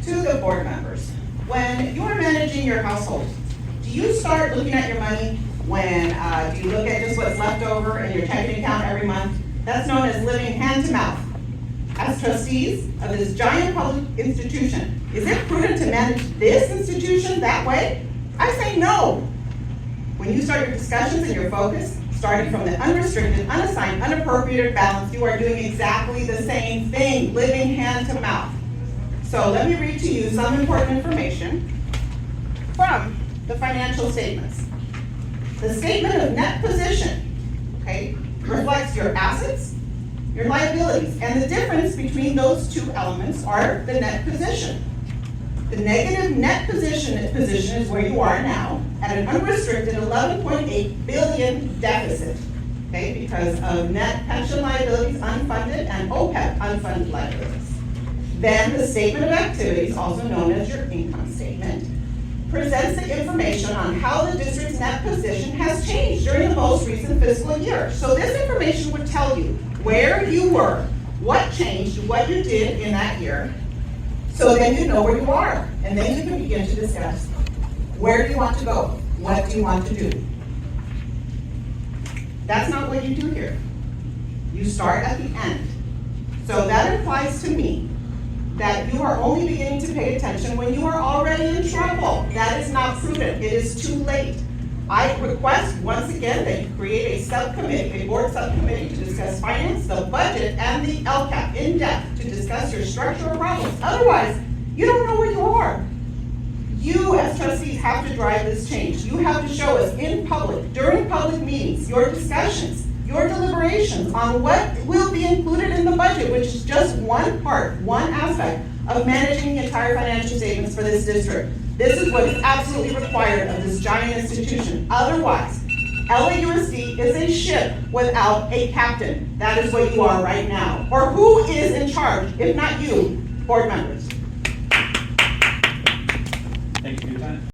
To the board members, when you're managing your household, do you start looking at your money when, do you look at just what's left over in your checking account every month? That's known as living hand to mouth. As trustees of this giant public institution, is it prudent to manage this institution that way? I say no. When you start your discussions and your focus, starting from the unrestricted, unassigned, unappropriated balance, you are doing exactly the same thing, living hand to mouth. So let me read to you some important information from the financial statements. The statement of net position, okay, reflects your assets, your liabilities, and the difference between those two elements are the net position. The negative net position is where you are now at an unrestricted 11.8 billion deficit, okay, because of net pension liabilities unfunded and OPEB unfunded liabilities. Then the statement of activities, also known as your income statement, presents the information on how the district's net position has changed during the most recent fiscal year. So this information would tell you where you were, what changed, what you did in that year, so then you know where you are. And then you can begin to discuss, where do you want to go? What do you want to do? That's not what you do here. You start at the end. So that implies to me that you are only beginning to pay attention when you are already in trouble. That is not prudent. It is too late. I request once again that you create a subcommittee, a board subcommittee to discuss finance, the budget, and the LCAP in depth to discuss your structural problems. Otherwise, you don't know where you are. You as trustees have to drive this change. You have to show us in public, during public meetings, your discussions, your deliberations on what will be included in the budget, which is just one part, one aspect of managing the entire financial statements for this district. This is what is absolutely required of this giant institution. Otherwise, L.A.U.S.D is a ship without a captain. That is what you are right now. Or who is in charge, if not you, board members?